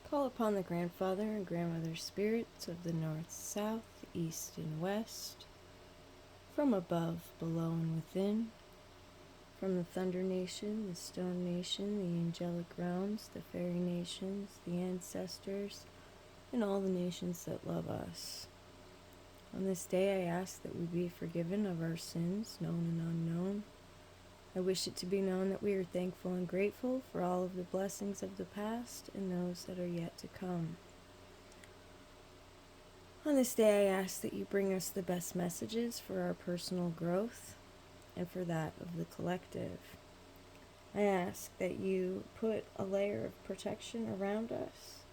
Call upon the grandfather and grandmother spirits of the north, south, east, and west, from above, below, and within, from the Thunder Nation, the Stone Nation, the Angelic Realms, the Fairy Nations, the Ancestors, and all the nations that love us. On this day, I ask that we be forgiven of our sins, known and unknown. I wish it to be known that we are thankful and grateful for all of the blessings of the past and those that are yet to come. On this day, I ask that you bring us the best messages for our personal growth and for that of the collective. I ask that you put a layer of protection around us.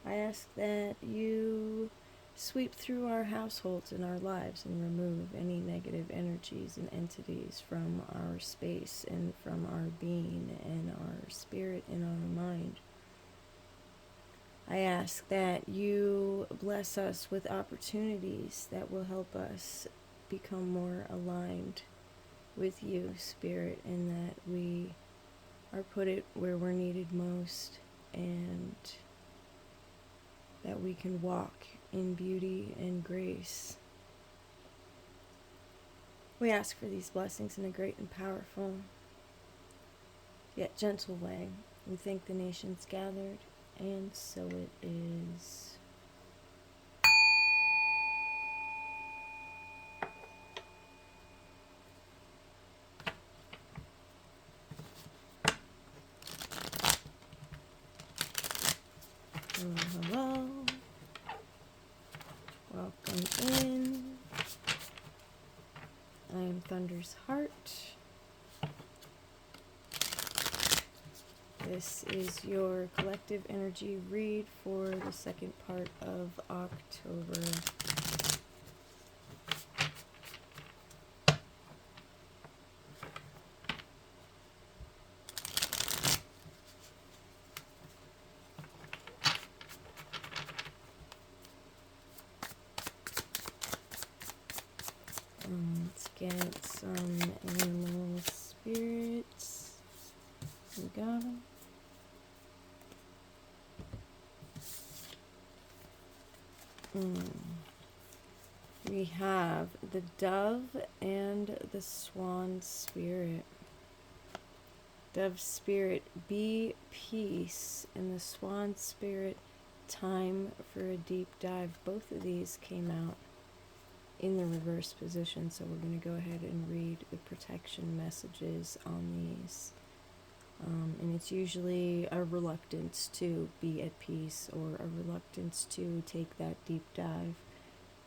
I ask that you sweep through our households and our lives and remove any negative energies and entities from our space and from our being and our spirit and our mind. I ask that you bless us with opportunities that will help us become more aligned with you, Spirit, and that we are put it where we're needed most, and that we can walk in beauty and grace. We ask for these blessings in a great and powerful, yet gentle way. We thank the nations gathered, and so it is. Hello, hello. Welcome in. I am Thunder's Heart. This is your collective energy read for the second part of October. Let's get some animal spirits. We got them. We have the dove and the swan spirit. Dove spirit, be peace, and the swan spirit, time for a deep dive. Both of these came out in the reverse position, so we're going to go ahead and read the protection messages on these. And it's usually a reluctance to be at peace or a reluctance to take that deep dive,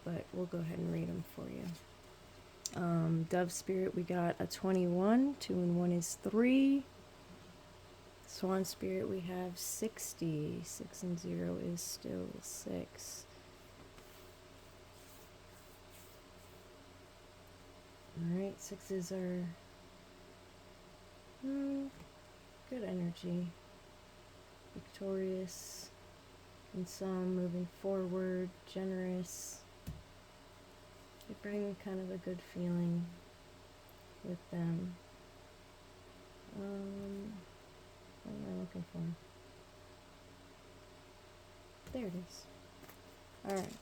but we'll go ahead and read them for you. Dove spirit, we got a 21. 2 and 1 is 3. Swan spirit, we have 60. 6 and 0 is still 6. Alright, 6s are good energy. Victorious. And some moving forward, generous. They bring kind of a good feeling with them. What am I looking for? There it is. Alright.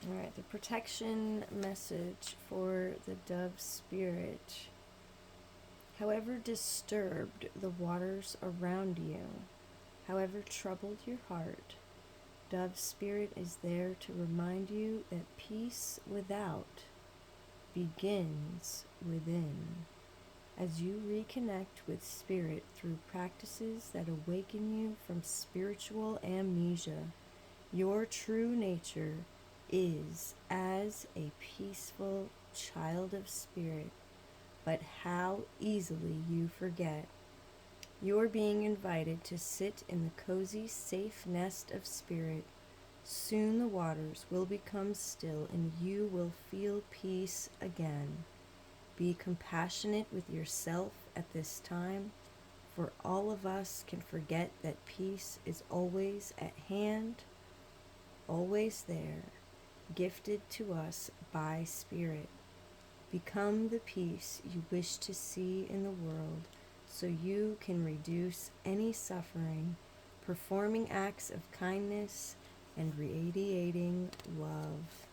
Alright, the protection message for the dove spirit. However disturbed the waters around you, however troubled your heart, dove spirit is there to remind you that peace without begins within. As you reconnect with spirit through practices that awaken you from spiritual amnesia, your true nature is as a peaceful child of spirit, but how easily you forget. You're being invited to sit in the cozy, safe nest of spirit. Soon the waters will become still and you will feel peace again. Be compassionate with yourself at this time, for all of us can forget that peace is always at hand, always there, gifted to us by Spirit. Become the peace you wish to see in the world so you can reduce any suffering, performing acts of kindness and radiating love.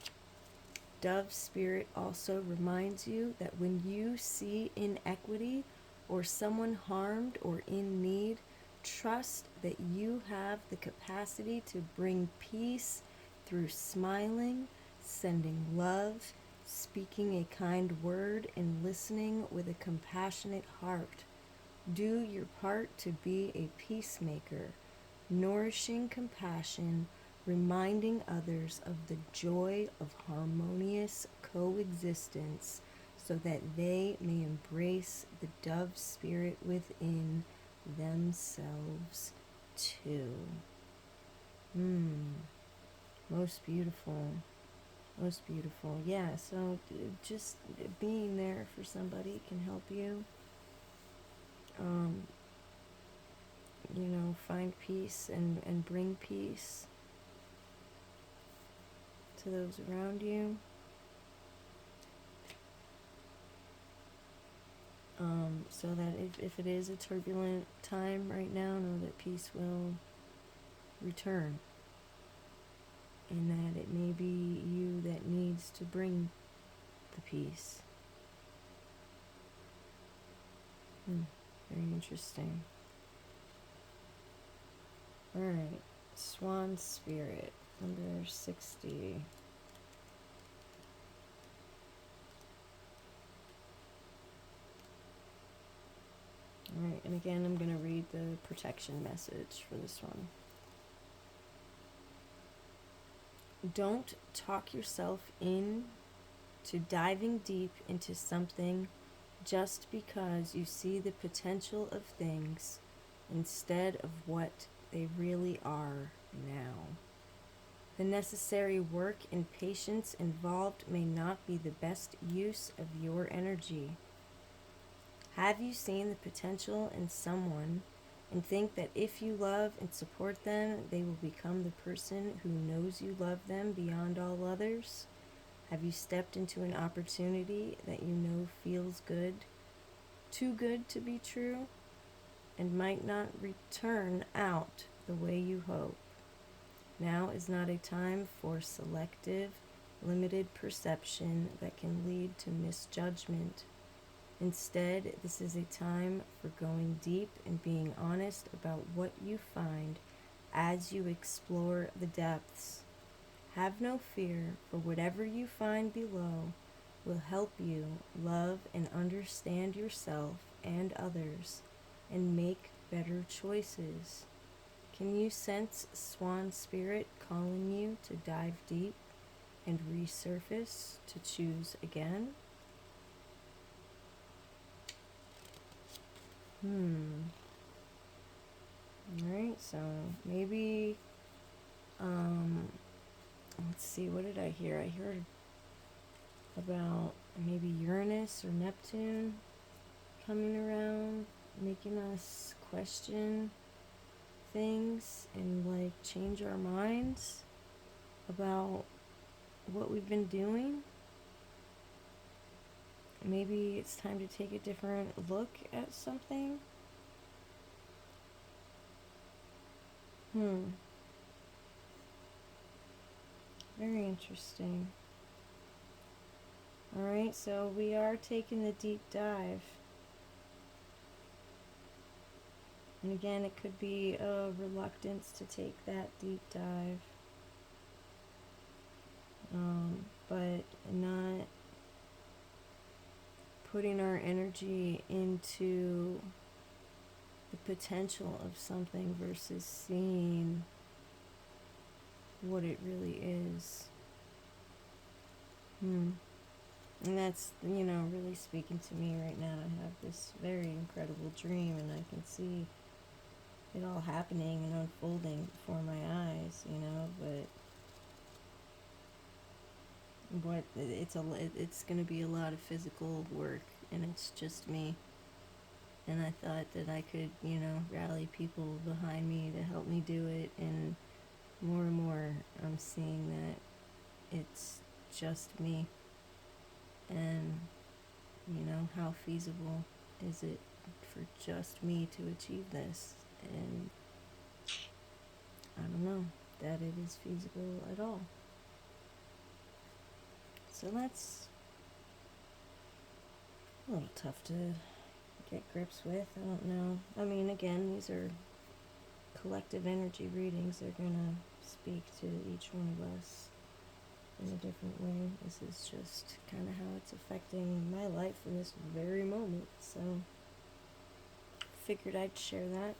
Dove Spirit also reminds you that when you see inequity or someone harmed or in need, trust that you have the capacity to bring peace through smiling, sending love, speaking a kind word, and listening with a compassionate heart. Do your part to be a peacemaker, nourishing compassion, reminding others of the joy of harmonious coexistence so that they may embrace the dove spirit within themselves too. Most beautiful. Most beautiful. Yeah, so just being there for somebody can help you, find peace and bring peace to those around you. So that if it is a turbulent time right now, know that peace will return. And that it may be you that needs to bring the peace. Very interesting. Alright, Swan Spirit, number 60. Alright, and again, I'm going to read the protection message for this one. Don't talk yourself in to diving deep into something just because you see the potential of things instead of what they really are now. The necessary work and patience involved may not be the best use of your energy. Have you seen the potential in someone and think that if you love and support them, they will become the person who knows you love them beyond all others? Have you stepped into an opportunity that you know feels good, too good to be true, and might not return out the way you hope? Now is not a time for selective, limited perception that can lead to misjudgment. Instead, this is a time for going deep and being honest about what you find as you explore the depths. Have no fear, for whatever you find below will help you love and understand yourself and others and make better choices. Can you sense Swan Spirit calling you to dive deep and resurface to choose again? Alright, so maybe, let's see, what did I hear? I heard about maybe Uranus or Neptune coming around, making us question things and change our minds about what we've been doing. Maybe it's time to take a different look at something. Very interesting. Alright, so we are taking the deep dive. And again, it could be a reluctance to take that deep dive. But not putting our energy into the potential of something versus seeing what it really is. And that's, really speaking to me right now. I have this very incredible dream and I can see it all happening and unfolding before my eyes, but it's going to be a lot of physical work, and it's just me. And I thought that I could, rally people behind me to help me do it, and more I'm seeing that it's just me. And, how feasible is it for just me to achieve this? And I don't know that it is feasible at all. So that's a little tough to get grips with. I don't know. I mean, again, these are collective energy readings. They're going to speak to each one of us in a different way. This is just kind of how it's affecting my life in this very moment. So, figured I'd share that.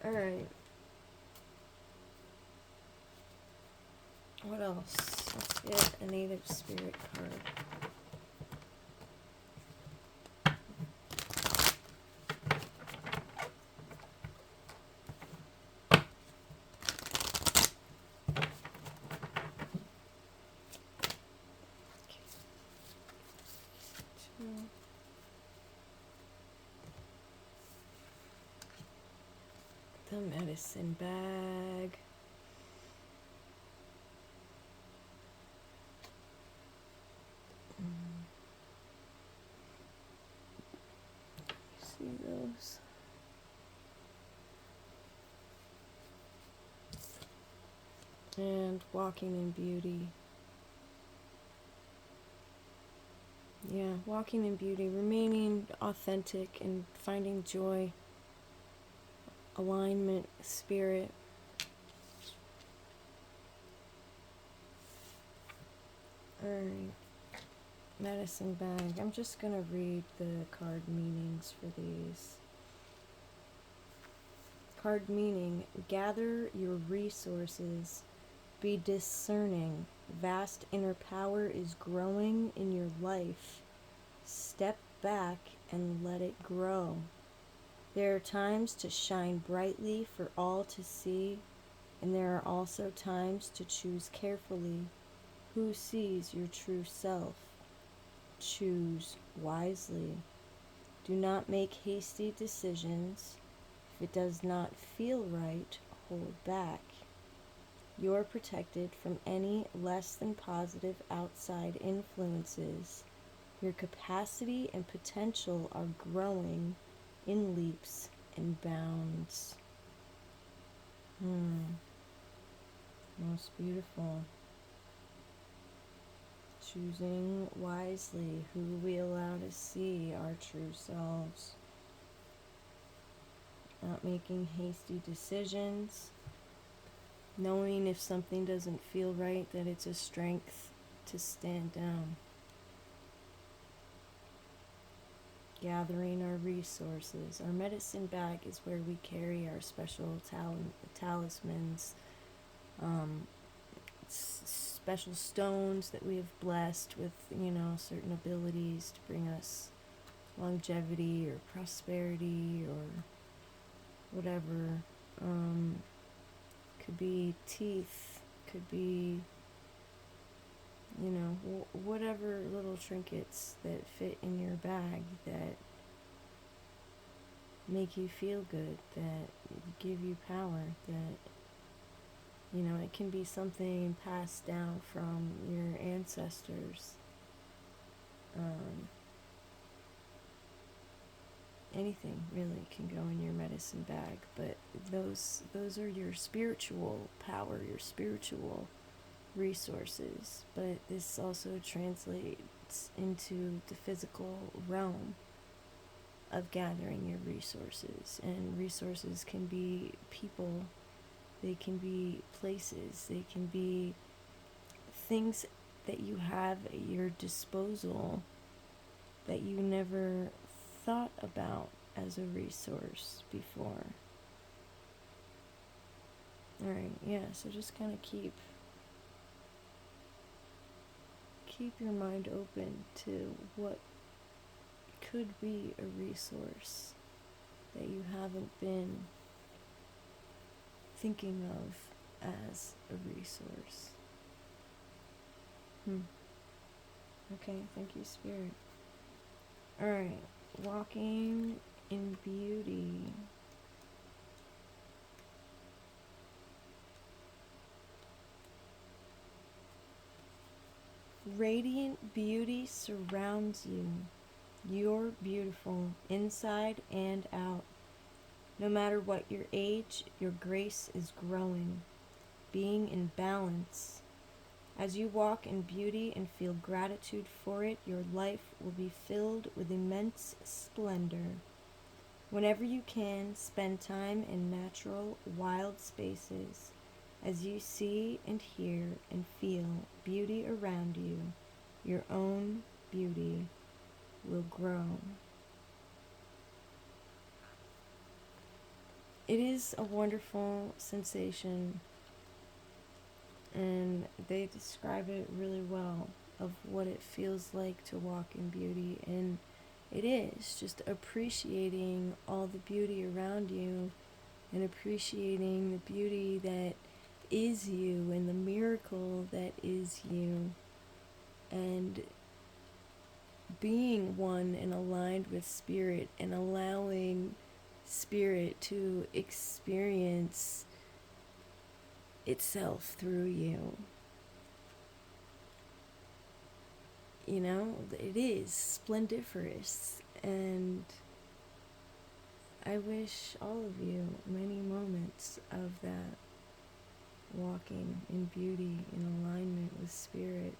Alright. What else? Let's get a native spirit card. The medicine bag. See those? And walking in beauty. Yeah, walking in beauty, remaining authentic and finding joy, alignment, spirit. Alright, medicine bag. I'm just going to read the card meanings for these. Card meaning, gather your resources, be discerning, vast inner power is growing in your life. Step back and let it grow. There are times to shine brightly for all to see, and there are also times to choose carefully. Who sees your true self? Choose wisely. Do not make hasty decisions. If it does not feel right, hold back. You're protected from any less than positive outside influences. Your capacity and potential are growing in leaps and bounds. Most beautiful. Choosing wisely who we allow to see our true selves. Not making hasty decisions. Knowing if something doesn't feel right, that it's a strength to stand down. Gathering our resources. Our medicine bag is where we carry our special talismans, special stones that we have blessed with, certain abilities to bring us longevity or prosperity or whatever. Could be teeth, could be, whatever little trinkets that fit in your bag that make you feel good, that give you power, that, it can be something passed down from your ancestors. Anything really can go in your medicine bag, but those are your spiritual power, your spiritual resources. But this also translates into the physical realm of gathering your resources. And resources can be people, they can be places, they can be things that you have at your disposal that you never thought about as a resource before. Alright, yeah, so just kind of keep your mind open to what could be a resource that you haven't been thinking of as a resource. Okay, thank you, Spirit. Alright, walking in beauty. Radiant beauty surrounds you. You're beautiful inside and out. No matter what your age, your grace is growing, being in balance. As you walk in beauty and feel gratitude for it, your life will be filled with immense splendor. Whenever you can, spend time in natural, wild spaces. As you see and hear and feel beauty around you, your own beauty will grow. It is a wonderful sensation, and they describe it really well of what it feels like to walk in beauty. And it is just appreciating all the beauty around you and appreciating the beauty that is you and the miracle that is you, and being one and aligned with spirit and allowing spirit to experience itself through you. You know, it is splendiferous, and I wish all of you many moments of that, walking in beauty, in alignment with spirit,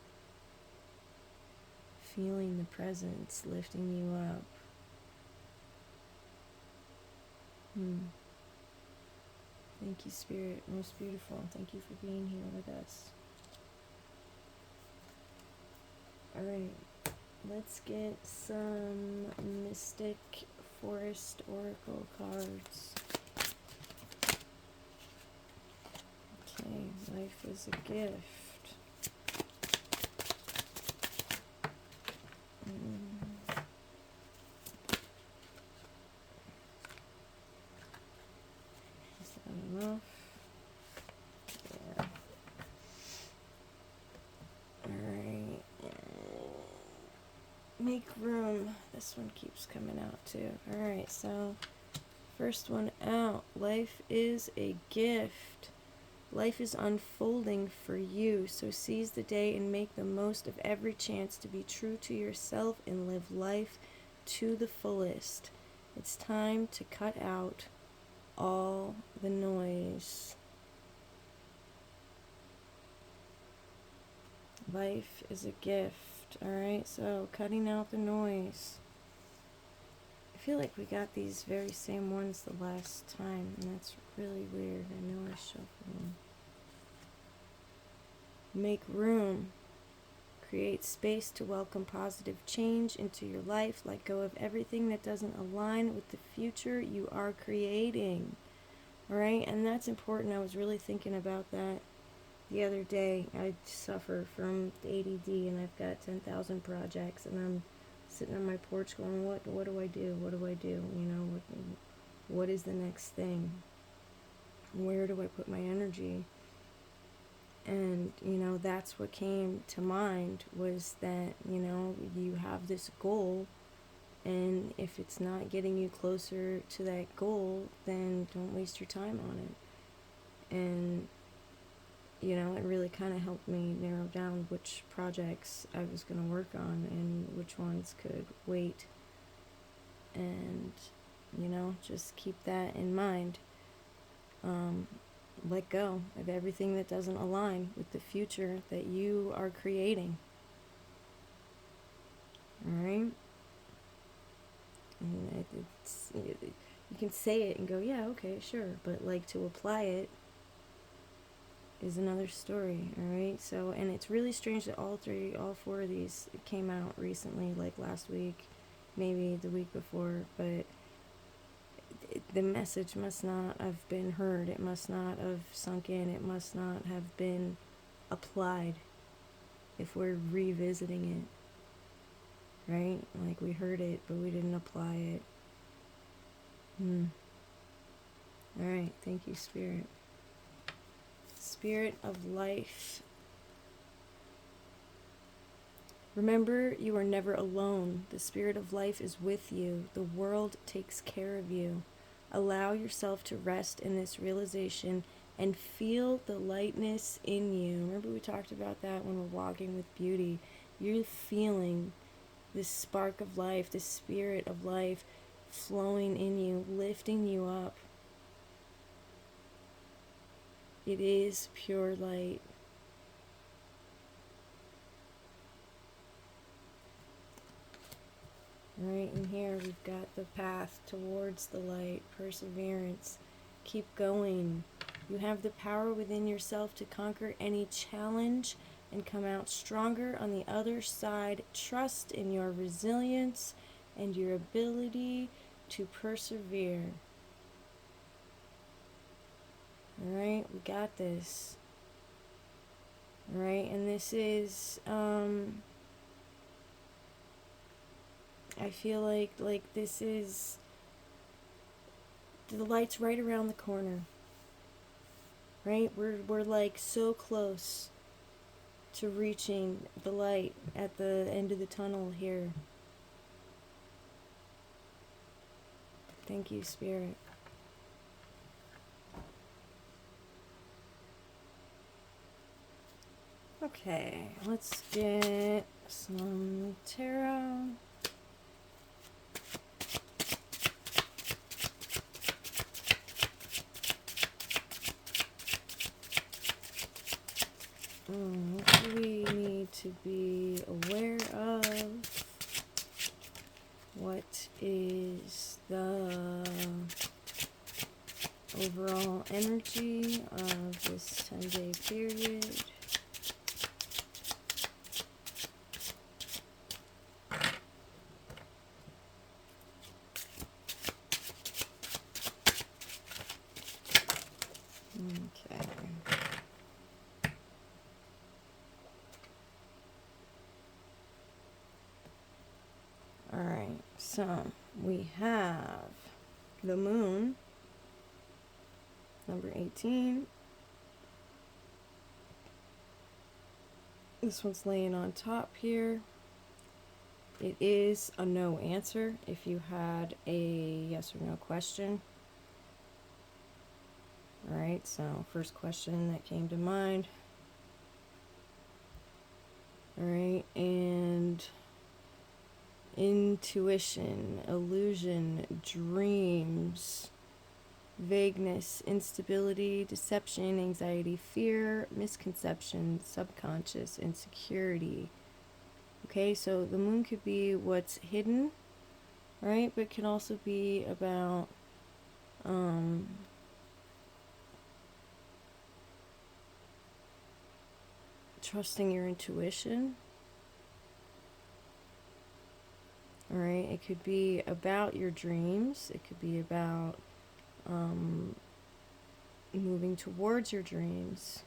feeling the presence lifting you up. Thank you, Spirit, most beautiful. Thank you for being here with us. Alright, let's get some Mystic Forest Oracle cards. Okay, life is a gift. Is that enough? Yeah. Alright. Make room. This one keeps coming out too. Alright, so first one out. Life is a gift. Life is unfolding for you, so seize the day and make the most of every chance to be true to yourself and live life to the fullest. It's time to cut out all the noise. Life is a gift. Alright, so cutting out the noise. I feel like we got these very same ones the last time, and that's really weird. I know I shuffled them. Make room. Create space to welcome positive change into your life. Let go of everything that doesn't align with the future you are creating. Alright, and that's important. I was really thinking about that the other day. I suffer from ADD, and I've got 10,000 projects, and I'm sitting on my porch going, what do I do? What do I do? You know, what is the next thing? Where do I put my energy? And, you know, that's what came to mind, was that, you know, you have this goal, and if it's not getting you closer to that goal, then don't waste your time on it. And, you know, it really kind of helped me narrow down which projects I was going to work on and which ones could wait. And, you know, just keep that in mind. Let go of everything that doesn't align with the future that you are creating. Alright? And you can say it and go, yeah, okay, sure. But, like, to apply it is another story, alright? So, and it's really strange that all four of these came out recently, like last week, maybe the week before, but the message must not have been heard. It must not have sunk in. It must not have been applied if we're revisiting it, right? Like, we heard it, but we didn't apply it. Alright, thank you, Spirit. Spirit of life. Remember, you are never alone. The Spirit of life is with you. The world takes care of you. Allow yourself to rest in this realization and feel the lightness in you. Remember we talked about that when we're walking with beauty. You're feeling this spark of life, this spirit of life flowing in you, lifting you up. It is pure light. Right in here, we've got the path towards the light, perseverance. Keep going. You have the power within yourself to conquer any challenge and come out stronger on the other side. Trust in your resilience and your ability to persevere. All right, we got this. All right, and this is I feel like this is, the light's right around the corner. Right? We're like so close to reaching the light at the end of the tunnel here. Thank you, Spirit. Okay, let's get some tarot. What do we need to be aware of? What is the overall energy of this 10-day period? Okay. Alright, so we have the moon, number 18. This one's laying on top here. It is a no answer if you had a yes or no question. Alright, so first question that came to mind. Alright, and intuition, illusion, dreams, vagueness, instability, deception, anxiety, fear, misconception, subconscious, insecurity. Okay, so the moon could be what's hidden, right? But it can also be about trusting your intuition. All right, it could be about your dreams. It could be about moving towards your dreams.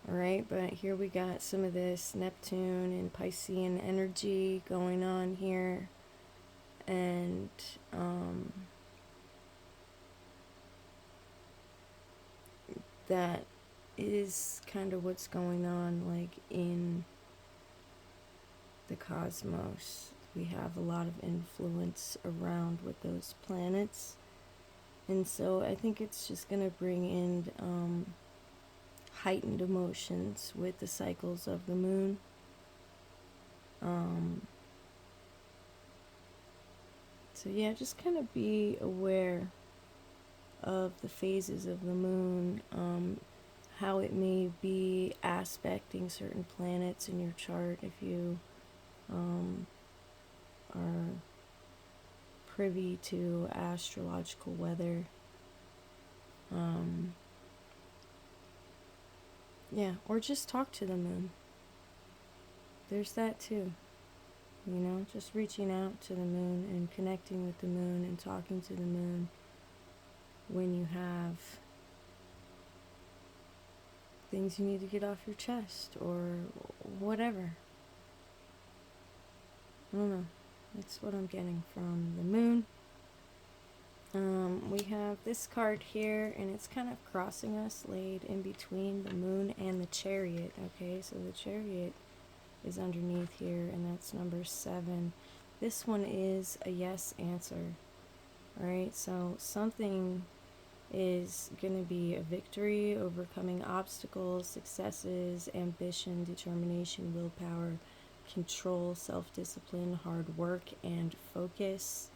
All right, but here we got some of this Neptune and Piscean energy going on here. And that is kind of what's going on, like, in the cosmos. We have a lot of influence around with those planets, and so I think it's just going to bring in heightened emotions with the cycles of the moon. So yeah, just kind of be aware of the phases of the moon, how it may be aspecting certain planets in your chart if you are privy to astrological weather. Yeah, or just talk to the moon. There's that too. You know, just reaching out to the moon and connecting with the moon and talking to the moon when you have things you need to get off your chest or whatever. I don't know. That's what I'm getting from the moon. We have this card here, and it's kind of crossing us, laid in between the moon and the Chariot. Okay, so the Chariot is underneath here, and that's number 7. This one is a yes answer. Alright, so something is going to be a victory, overcoming obstacles, successes, ambition, determination, willpower, control, self-discipline, hard work, and focus.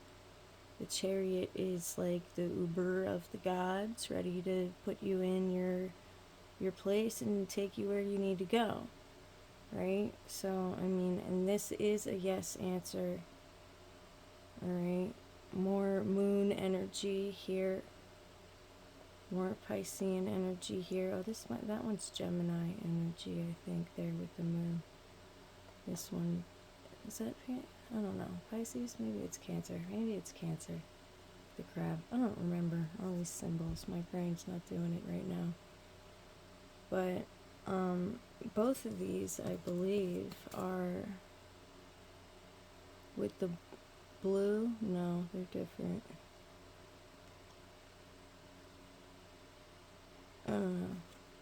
The Chariot is like the Uber of the gods, ready to put you in your place and take you where you need to go, right? So, I mean, and this is a yes answer, all right? More moon energy here, more Piscean energy here. Oh, that one's Gemini energy, I think, there with the moon. This one, is that, I don't know, Pisces? Maybe it's Cancer. Maybe it's Cancer. The crab. I don't remember all these symbols. My brain's not doing it right now. But both of these, I believe, are with the blue. No, they're different. I don't know.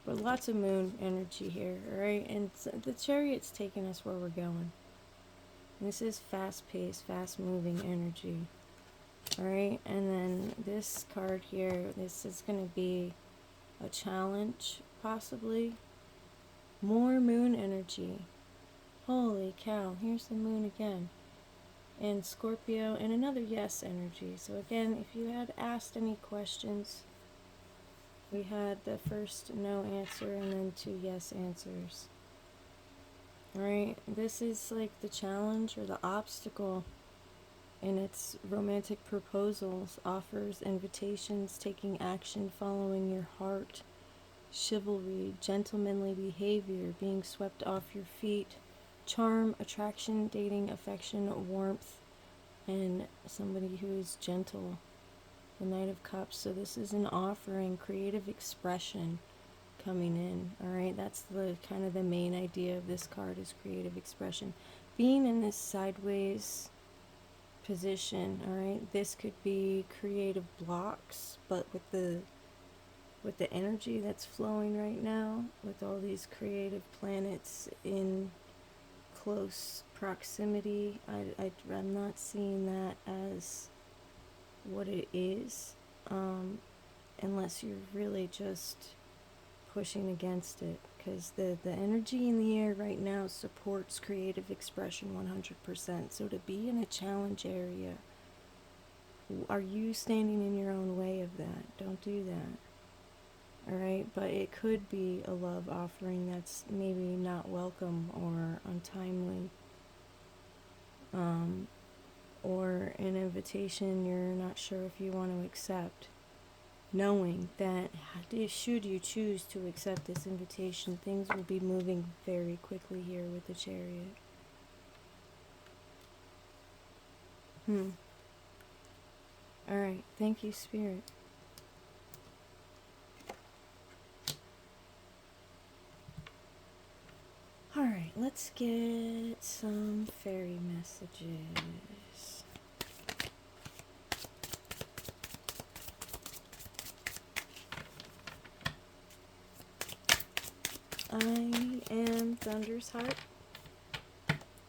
But lots of moon energy here, alright? And the Chariot's taking us where we're going. And this is fast-paced, fast-moving energy. Alright? And then this card here, this is going to be a challenge, possibly. More moon energy. Holy cow, here's the moon again. And Scorpio, and another yes energy. So again, if you had asked any questions, we had the first no answer and then 2 yes answers. Alright, this is like the challenge or the obstacle in its romantic proposals, offers, invitations, taking action, following your heart, chivalry, gentlemanly behavior, being swept off your feet, charm, attraction, dating, affection, warmth, and somebody who is gentle. The Knight of Cups. So this is an offering, creative expression coming in. Alright, that's the kind of the main idea of this card, is creative expression. Being in this sideways position, alright, this could be creative blocks, but with the energy that's flowing right now, with all these creative planets in close proximity, I'm not seeing that as what it is, unless you're really just pushing against it, because the energy in the air right now supports creative expression 100%. So to be in a challenge area, are you standing in your own way of that? Don't do that. Alright, but it could be a love offering that's maybe not welcome or untimely, or an invitation you're not sure if you want to accept. Knowing that should you choose to accept this invitation, things will be moving very quickly here with the Chariot. Alright, thank you, Spirit. Alright, let's get some fairy messages. I am Thunder's Heart.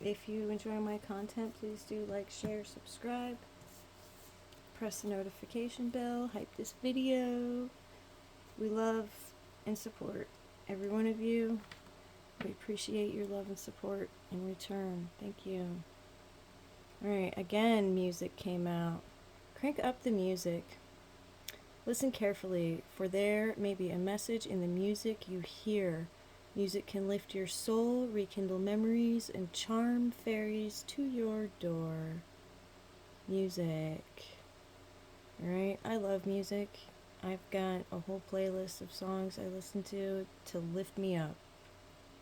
If you enjoy my content, please do like, share, subscribe. Press the notification bell. Hype this video. We love and support every one of you. We appreciate your love and support in return. Thank you. Alright, again, music came out. Crank up the music. Listen carefully, for there may be a message in the music you hear. Music can lift your soul, rekindle memories, and charm fairies to your door. Music. Alright, I love music. I've got a whole playlist of songs I listen to lift me up.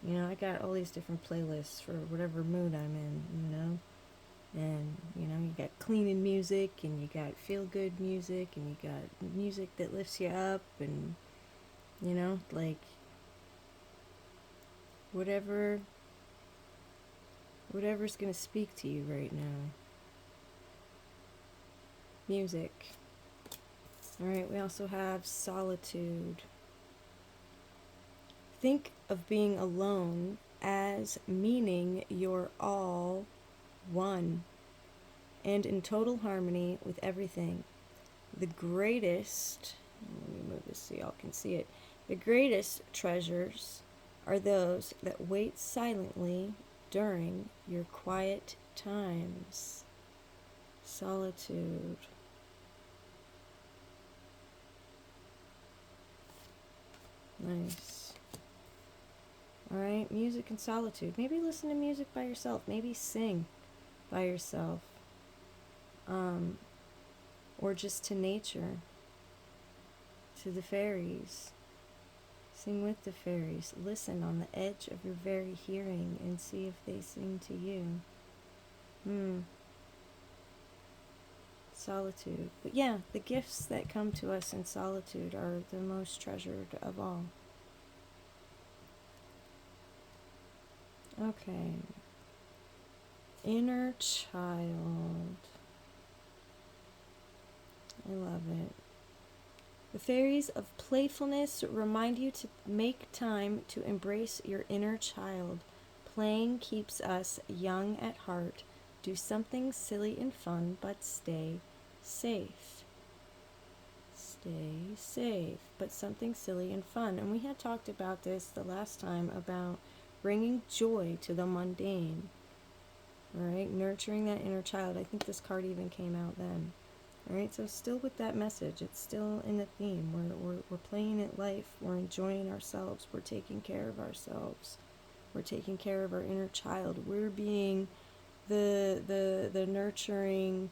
You know, I got all these different playlists for whatever mood I'm in, you know? And, you know, you got cleaning music, and you got feel-good music, and you got music that lifts you up, and, you know, like, whatever's going to speak to you right now. Music. Alright, we also have solitude. Think of being alone as meaning you're all one and in total harmony with everything. The greatest Let me move this so y'all can see it. The greatest treasures are those that wait silently during your quiet times. Solitude. Nice. Alright, music and solitude. Maybe listen to music by yourself. Maybe sing by yourself. Or just to nature. To the fairies. Sing with the fairies. Listen on the edge of your very hearing and see if they sing to you. Solitude. But yeah, the gifts that come to us in solitude are the most treasured of all. Okay. Inner child. I love it. The fairies of playfulness remind you to make time to embrace your inner child. Playing keeps us young at heart. Do something silly and fun, but stay safe. Stay safe, but something silly and fun. And we had talked about this the last time about bringing joy to the mundane. All right, nurturing that inner child. I think this card even came out then. All right, so still with that message, it's still in the theme. We're playing it life. We're enjoying ourselves. We're taking care of ourselves. We're taking care of our inner child. We're being the nurturing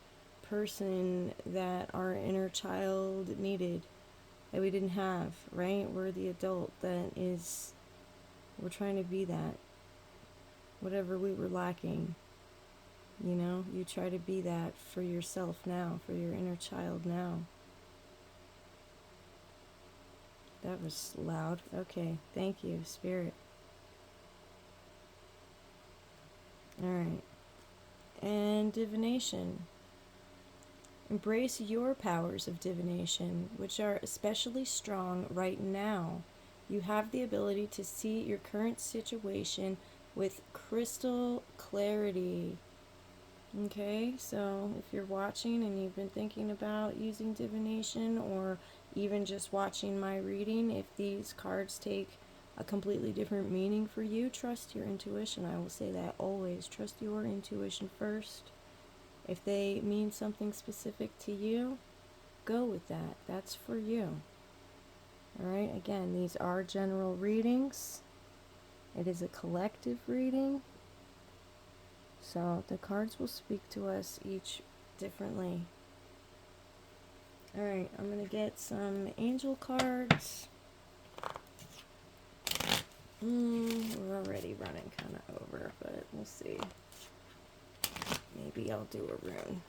person that our inner child needed, that we didn't have, right? We're the adult that is, we're trying to be that. Whatever we were lacking, you know, you try to be that for yourself now, for your inner child now. That was loud. Okay, thank you, Spirit. All right. And divination. Embrace your powers of divination, which are especially strong right now. You have the ability to see your current situation with crystal clarity. Okay, so if you're watching and you've been thinking about using divination, or even just watching my reading, if these cards take a completely different meaning for you, trust your intuition. I will say that always. Trust your intuition first. If they mean something specific to you, go with that. That's for you. All right, again, these are general readings. It is a collective reading. So the cards will speak to us each differently. All right, I'm going to get some angel cards. We're already running kind of over, but we'll see. Maybe I'll do a rune.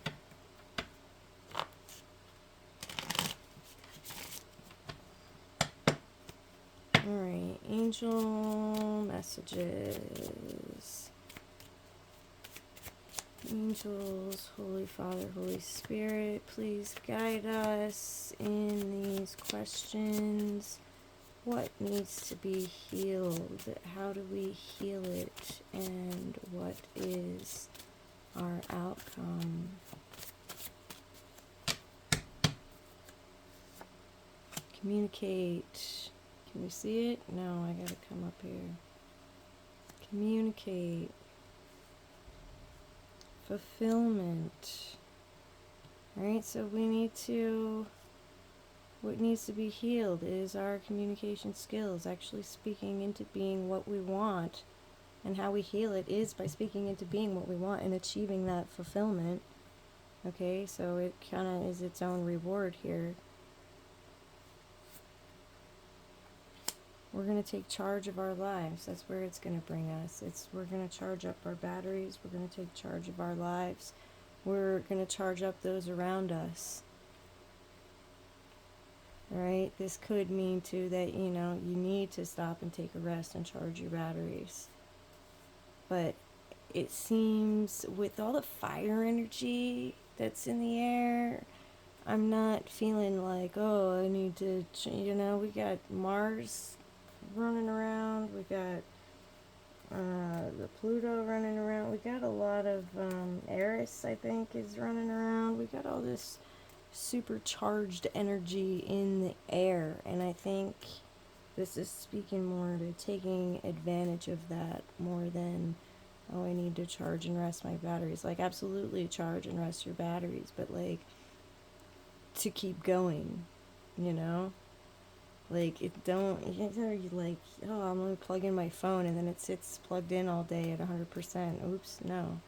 Alright, angel messages. Angels, Holy Father, Holy Spirit, please guide us in these questions. What needs to be healed? How do we heal it? And what is our outcome? Communicate. Can we see it? No, I gotta come up here. Communicate. Fulfillment. Alright, so we need to, what needs to be healed is our communication skills, actually speaking into being what we want. And how we heal it is by speaking into being what we want and achieving that fulfillment. Okay, so it kind of is its own reward here. We're going to take charge of our lives. That's where it's going to bring us. We're going to charge up our batteries. We're going to take charge of our lives. We're going to charge up those around us. All right? This could mean, too, that, you know, you need to stop and take a rest and charge your batteries. But it seems with all the fire energy that's in the air, I'm not feeling like, oh, I need to, you know, we got Mars running around, we got the Pluto running around, we got a lot of Eris, I think, is running around, we got all this supercharged energy in the air. And I think this is speaking more to taking advantage of that more than, oh, I need to charge and rest my batteries. Like, absolutely charge and rest your batteries, but like, to keep going, you know? Like, it don't, you like, oh, I'm gonna plug in my phone and then it sits plugged in all day at 100%. Oops, no.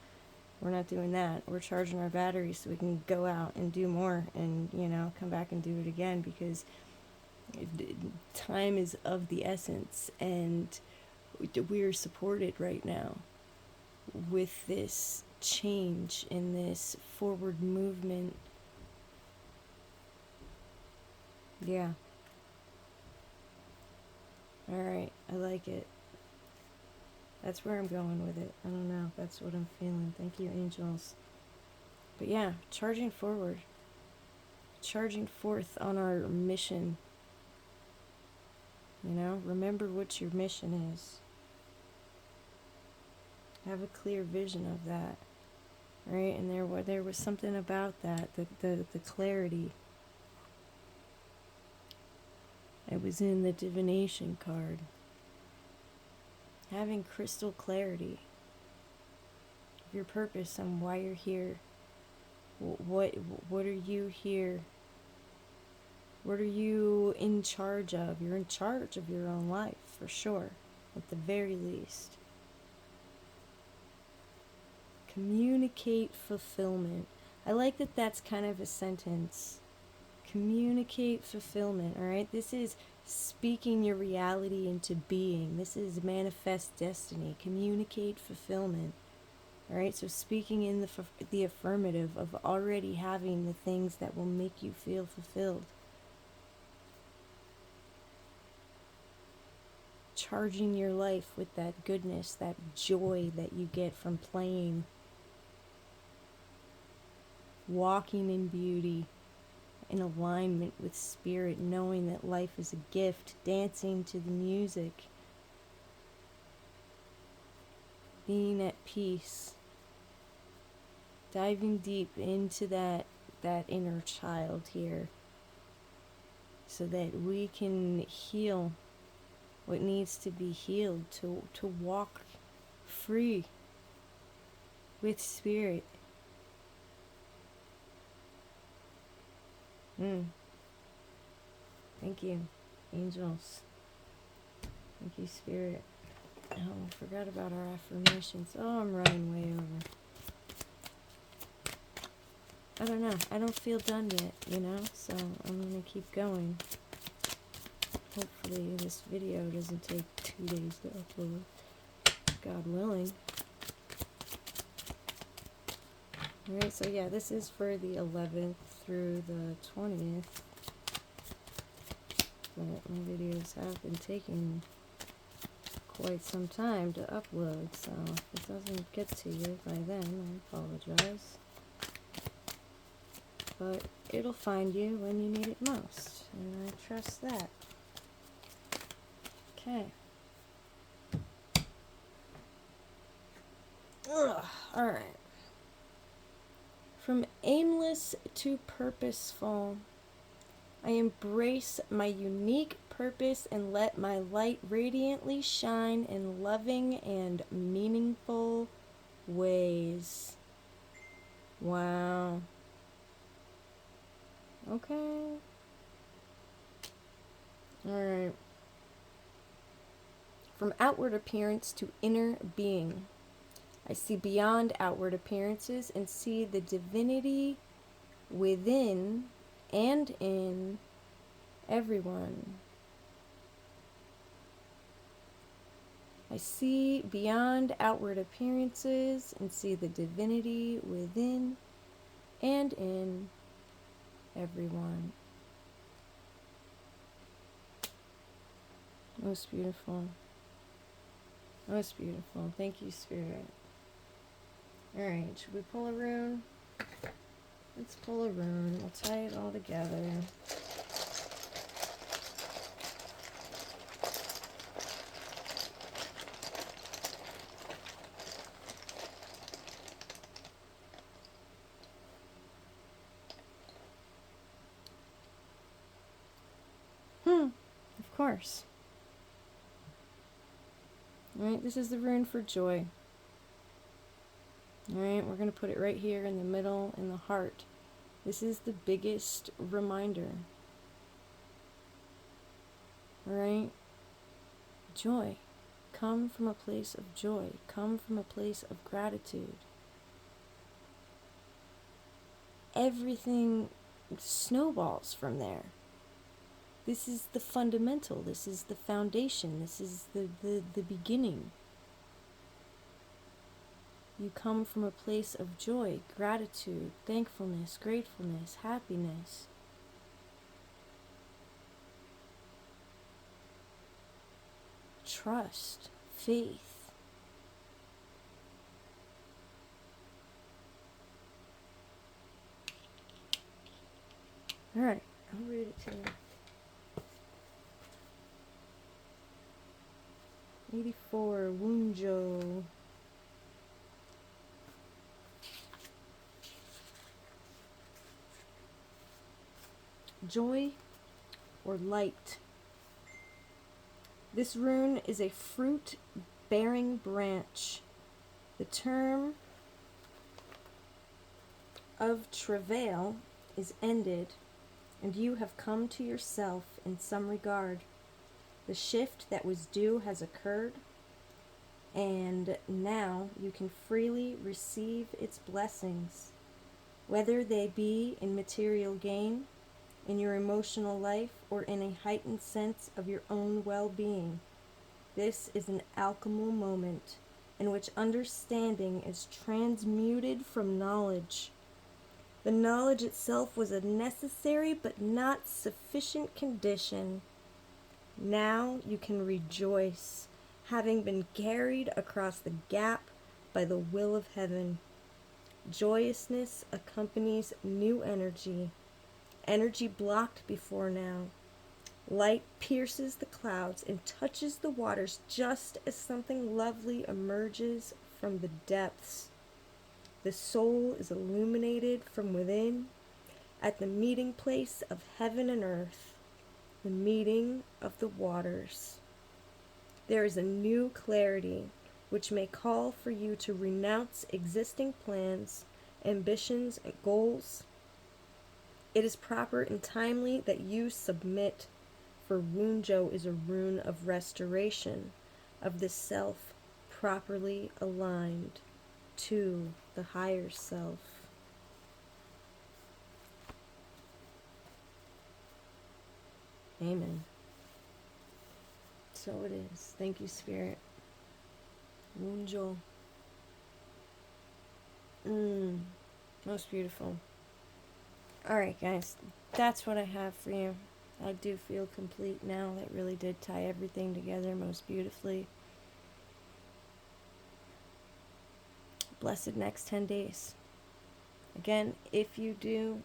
We're not doing that. We're charging our batteries so we can go out and do more and, you know, come back and do it again, because time is of the essence, and we're supported right now with this change in this forward movement. Yeah. Alright, I like it. That's where I'm going with it. I don't know. That's what I'm feeling. Thank you, angels. But yeah, charging forward. Charging forth on our mission. You know, remember what your mission is. Have a clear vision of that. Right? And there was something about that, the clarity. It was in the divination card. Having crystal clarity of your purpose and why you're here. What are you here? What are you in charge of? You're in charge of your own life, for sure, at the very least. Communicate fulfillment. I like that that's kind of a sentence. Communicate fulfillment, all right? This is speaking your reality into being. This is manifest destiny. Communicate fulfillment. All right, so speaking in the affirmative of already having the things that will make you feel fulfilled. Charging your life with that goodness, that joy that you get from playing. Walking in beauty, in alignment with spirit, knowing that life is a gift, dancing to the music, being at peace, diving deep into that inner child here, so that we can heal what needs to be healed, to walk free with spirit. Thank you, angels. Thank you, spirit. Oh, I forgot about our affirmations. Oh, I'm running way over. I don't know. I don't feel done yet, you know? So I'm going to keep going. Hopefully this video doesn't take 2 days to upload. God willing. Alright, so yeah, this is for the 11th through the 20th. But my videos have been taking quite some time to upload, so if it doesn't get to you by then, I apologize. But it'll find you when you need it most, and I trust that. Okay. Alright. From aimless to purposeful, I embrace my unique purpose and let my light radiantly shine in loving and meaningful ways. Wow. Okay. Alright. From outward appearance to inner being, I see beyond outward appearances and see the divinity within and in everyone. I see beyond outward appearances and see the divinity within and in everyone. Most beautiful. Most beautiful. Thank you, Spirit. Alright, should we pull a rune? Let's pull a rune. We'll tie it all together. Mars. Alright, this is the rune for joy. Alright, we're going to put it right here in the middle, in the heart. This is the biggest reminder. Alright? Joy. Come from a place of joy. Come from a place of gratitude. Everything snowballs from there. This is the fundamental. This is the foundation. This is the beginning. You come from a place of joy, gratitude, thankfulness, gratefulness, happiness. Trust, faith. Alright, I'll read it to you. 84, Wunjo. Joy or light. This rune is a fruit-bearing branch. The term of travail is ended, and you have come to yourself in some regard. The shift that was due has occurred, and now you can freely receive its blessings, whether they be in material gain, in your emotional life, or in a heightened sense of your own well-being. This is an alchemical moment in which understanding is transmuted from knowledge. The knowledge itself was a necessary but not sufficient condition. Now you can rejoice, having been carried across the gap by the will of heaven. Joyousness accompanies new energy. Energy blocked before now. Light pierces the clouds and touches the waters just as something lovely emerges from the depths. The soul is illuminated from within at the meeting place of heaven and earth, the meeting of the waters. There is a new clarity which may call for you to renounce existing plans, ambitions, and goals. It is proper and timely that you submit, for Wunjo is a rune of restoration of the self properly aligned to the higher self. Amen. So it is. Thank you, Spirit. Wunjo. Most beautiful. Alright, guys. That's what I have for you. I do feel complete now. That really did tie everything together most beautifully. Blessed next 10 days. Again, if you do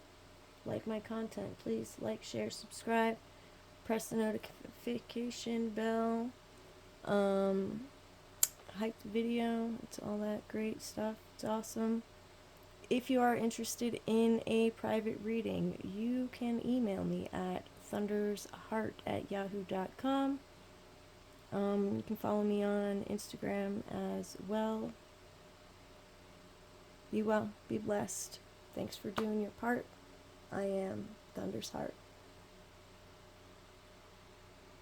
like my content, please like, share, subscribe, press the notification bell, hype the video. It's all that great stuff. It's awesome. If you are interested in a private reading, you can email me at thundersheart@yahoo.com. You can follow me on Instagram as well. Be well, be blessed. Thanks for doing your part. I am Thunder's Heart.